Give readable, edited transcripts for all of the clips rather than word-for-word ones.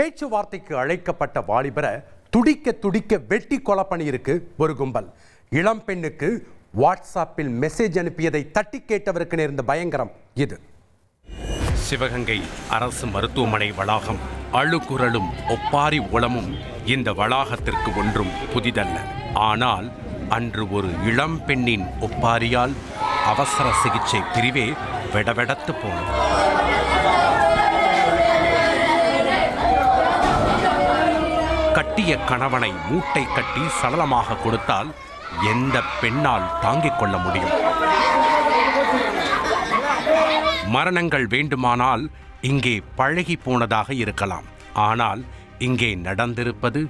பேச்சுவார்த்தைக்கு அழைக்கப்பட்ட வாலிபரை துடிக்க துடிக்க வெட்டி கொலை பண்ணியிருக்கு ஒரு கும்பல். இளம் பெண்ணுக்கு வாட்ஸ்அப்பில் மெசேஜ் அனுப்பியதை தட்டி கேட்டவருக்கு நேர்ந்த பயங்கரம் இது. சிவகங்கை அரசு மருத்துவமனை வளாகம். அழுகுரலும் ஒப்பாரி ஓலமும் இந்த வளாகத்திற்கு ஒன்றும் புதிதல்ல. ஆனால் அன்று ஒரு இளம் பெண்ணின் ஒப்பாரியால் அவசர சிகிச்சை பிரிவே வெடவெடத்து போனது. கட்டிய கணவனை மூட்டை கட்டி சடலமாக கொடுத்தால் எந்த பெண்ணால் தாங்கிக் கொள்ள முடியும்? மரணங்கள் வேண்டுமானால் இங்கே பழகி போனதாக இருக்கலாம். ஆனால் இங்கே நடந்திருப்பது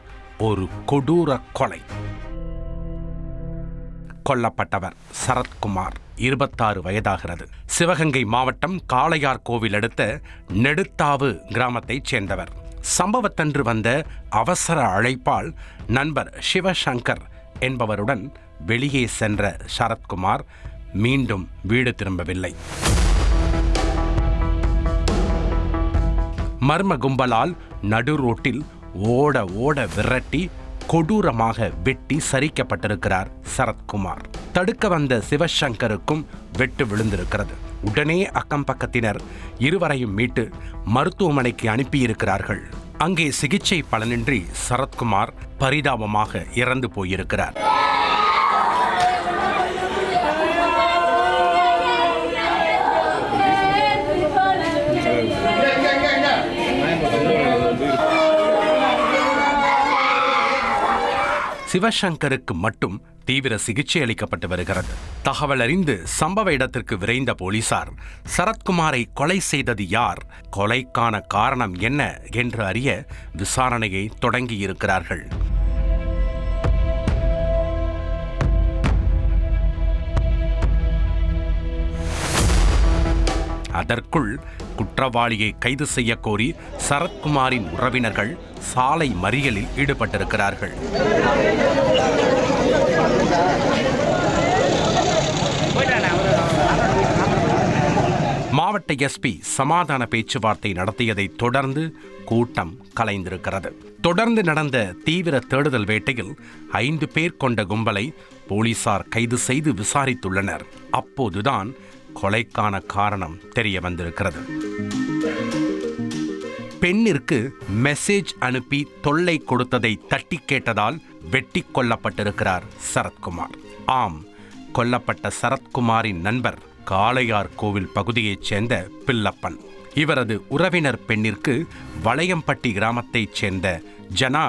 ஒரு கொடூர கொலை. கொல்லப்பட்டவர் சரத்குமார், 26 வயதாகிறது. சிவகங்கை மாவட்டம் காளையார் கோவில் அடுத்த நெடுத்தாவு கிராமத்தைச் சேர்ந்தவர். சம்பவத்தன்று வந்த அவசர அழைப்பால் நண்பர் சிவசங்கர் என்பவருடன் வெளியே சென்ற சரத்குமார் மீண்டும் வீடு திரும்பவில்லை. மர்ம கும்பலால் நடு ரோட்டில் ஓட ஓட விரட்டி கொடூரமாக வெட்டி சரிக்கப்பட்டிருக்கிறார் சரத்குமார். தடுக்க வந்த சிவசங்கருக்கும் வெட்டு விழுந்திருக்கிறது. உடனே அக்கம் பக்கத்தினர் இருவரையும் மீட்டு மருத்துவமனைக்கு அனுப்பியிருக்கிறார்கள். அங்கே சிகிச்சை பலனின்றி சரத்குமார் பரிதாபமாக இறந்து போயிருக்கிறார். சிவசங்கருக்கு மட்டும் தீவிர சிகிச்சை அளிக்கப்பட்டு வருகிறது. தகவல் அறிந்து சம்பவ இடத்திற்கு விரைந்த போலீசார் சரத்குமாரை கொலை செய்தது யார், கொலைக்கான காரணம் என்ன என்று அறிய விசாரணையை தொடங்கியிருக்கிறார்கள். அதற்குள் குற்றவாளியை கைது செய்ய கோரி சரத்குமாரின் உறவினர்கள் சாலை மறியலில் ஈடுபட்டிருக்கிறார்கள். மாவட்ட எஸ்பி சமாதான பேச்சுவார்த்தை நடத்தியதை தொடர்ந்து கூட்டம் கலைந்திருக்கிறது. தொடர்ந்து நடந்த தீவிர தேடுதல் வேட்டையில் 5 பேர் கொண்ட கும்பலை போலீசார் கைது செய்து விசாரித்துள்ளனர். அப்போதுதான் கொலைக்கான காரணம் தெரிய வந்திருக்கிறது. பெண்ணிற்கு மெசேஜ் அனுப்பி தொல்லை கொடுத்ததை தட்டி கேட்டதால் வெட்டி கொல்லப்பட்டிருக்கிறார் சரத்குமார். ஆம், கொல்லப்பட்ட சரத்குமாரின் நண்பர் காளையார் கோவில் பகுதியைச் சேர்ந்த பில்லப்பன். இவரது உறவினர் பெண்ணிற்கு வளையம்பட்டி கிராமத்தைச் சேர்ந்த ஜனா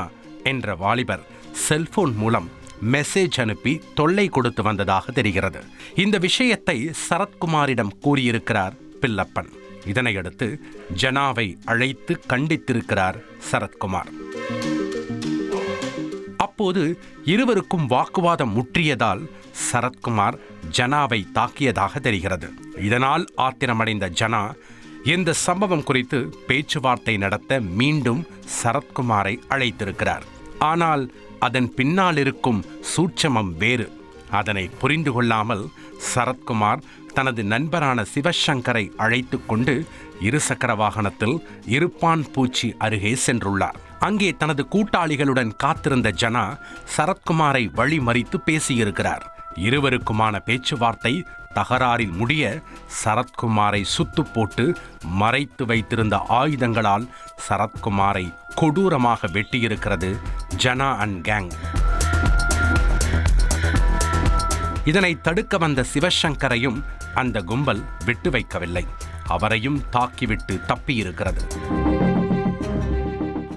என்ற வாலிபர் செல்போன் மூலம் மெசேஜ் அனுப்பி தொல்லை கொடுத்து வந்ததாக தெரிகிறது. இந்த விஷயத்தை சரத்குமாரிடம் கூறியிருக்கிறார் பில்லப்பன். இதனையடுத்து ஜனாவை அழைத்து கண்டித்திருக்கிறார் சரத்குமார். அப்போது இருவருக்கும் வாக்குவாதம் முற்றியதால் சரத்குமார் ஜனாவை தாக்கியதாக தெரிகிறது. இதனால் ஆத்திரமடைந்த ஜனா இந்த சம்பவம் குறித்து பேச்சுவார்த்தை நடத்த மீண்டும் சரத்குமாரை அழைத்திருக்கிறார். ஆனால் அதன் பின்னால் இருக்கும் சூட்சமம் வேறு. அதனை புரிந்து கொள்ளாமல் சரத்குமார் தனது நண்பரான சிவசங்கரை அழைத்து கொண்டு இருசக்கர வாகனத்தில் இருப்பான் பூச்சி அருகே சென்றுள்ளார். அங்கே தனது கூட்டாளிகளுடன் காத்திருந்த ஜனா சரத்குமாரை வழிமறித்து பேசியிருக்கிறார். இருவருக்குமான பேச்சுவார்த்தை தகராறில் முடிய சரத்குமாரை சுத்து போட்டு மறைத்து வைத்திருந்த ஆயுதங்களால் சரத்குமாரை கொடூரமாக வெட்டியிருக்கிறது ஜனா அண்ட் கேங். இதனை தடுக்க வந்த சிவசங்கரையும் அந்த கும்பல் விட்டு வைக்கவில்லை. அவரையும் தாக்கிவிட்டு தப்பியிருக்கிறது.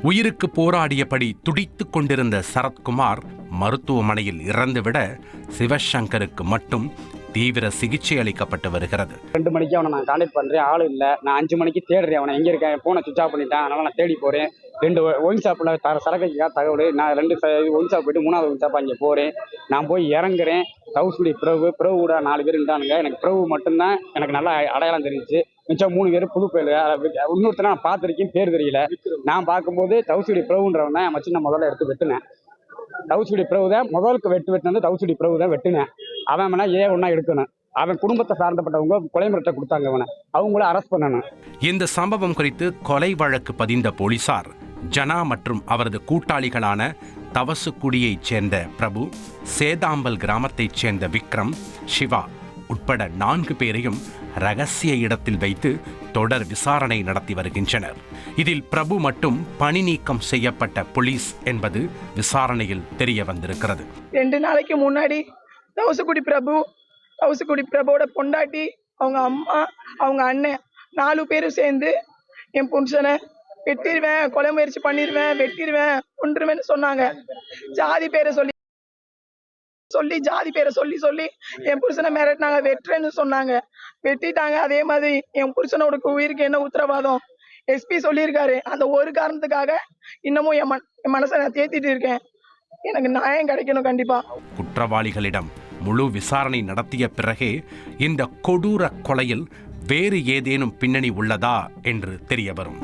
உயிருக்கு போராடியபடி துடித்துக் கொண்டிருந்த சரத்குமார் மருத்துவமனையில் இறந்துவிட சிவசங்கருக்கு மட்டும் தீவிர சிகிச்சை அளிக்கப்பட்டு வருகிறது. 2 மணிக்கு அவனை நான் கான்டாக்ட் பண்ணுறேன், ஆள் இல்லை. நான் 5 மணிக்கு தேடுறேன், அவனை எங்கே இருக்கேன், ஃபோனை சுவிச் ஆஃப் பண்ணிட்டேன். அதனால் நான் தேடி போகிறேன். 2 ஒயின் ஷாப்பில் சரக்கைக்காக தகவல். நான் 2 ஒயின் ஷாப் போய்ட்டு 3வது ஒயின் ஷாப் அங்கே போகிறேன். நான் போய் இறங்குறேன். தவுசுடி பிரவு கூட 4 பேர் இருந்தானுங்க. எனக்கு பிரவு மட்டும்தான் எனக்கு நல்லா அடையாளம் தெரிஞ்சிச்சு. மிச்சம் 3 பேர் புது பேர். இன்னொருத்தர் நான் பார்த்துருக்கேன், பேர் தெரியல. நான் பார்க்கும்போது தவுசுடி பிரவுன்றவன் தான் என் மச்சினை முதல்ல எடுத்து வெட்டினேன். தவுசுடி பிரவு தான் முதலுக்கு வெட்டினது. தவுசுடி பிரவு தான் வெட்டினேன். அவன் வேணா ஒன்னா எடுக்கணும். அவன் குடும்பத்தை சார்ந்தப்பட்டவங்க கொலை மிரட்டல் கொடுத்தாங்க. அவனை அவங்கள அரெஸ்ட் பண்ணணும். இந்த சம்பவம் குறித்து கொலை வழக்கு பதிந்த போலீசார் ஜனா மற்றும் அவரது கூட்டாளிகளான தவசுக்குடியைச் சேர்ந்த பிரபு, சேதாம்பல் கிராமத்தைச் சேர்ந்த விக்ரம், சிவா உட்பட 4 பேரையும் ரகசிய இடத்தில் வைத்து தொடர் விசாரணை நடத்தி வருகின்றனர். இதில் பிரபு மட்டும் பணி நீக்கம் செய்யப்பட்ட போலீஸ் என்பது விசாரணையில் தெரிய வந்திருக்கிறது. 2 நாளைக்கு முன்னாடி தவசுக்குடி பிரபுவோட பொண்டாட்டி, அவங்க அம்மா, அவங்க அண்ணன் 4 பேரும் சேர்ந்து என் புருஷனை வெட்டிடுவேன், கொலை முயற்சி பண்ணிடுவேன், வெட்டிடுவேன், கொன்றுவேன்னு சொன்னாங்க. ஜாதி பேரை சொல்லி என் புருஷனை மிரட்டினாங்க, வெட்டுறேன்னு சொன்னாங்க, வெட்டிட்டாங்க. அதே மாதிரி என் புருஷனோட உயிருக்கு என்ன உத்தரவாதம்? எஸ்பி சொல்லியிருக்காரு. அந்த ஒரு காரணத்துக்காக இன்னமும் என் மனசை நான் தேத்திட்டு இருக்கேன். எனக்கு நியாயம் கிடைக்கணும் கண்டிப்பா. குற்றவாளிகளிடம் முழு விசாரணை நடத்திய பிறகே இந்த கொடூர கொலையில் வேறு ஏதேனும் பின்னணி உள்ளதா என்று தெரிய வரும்.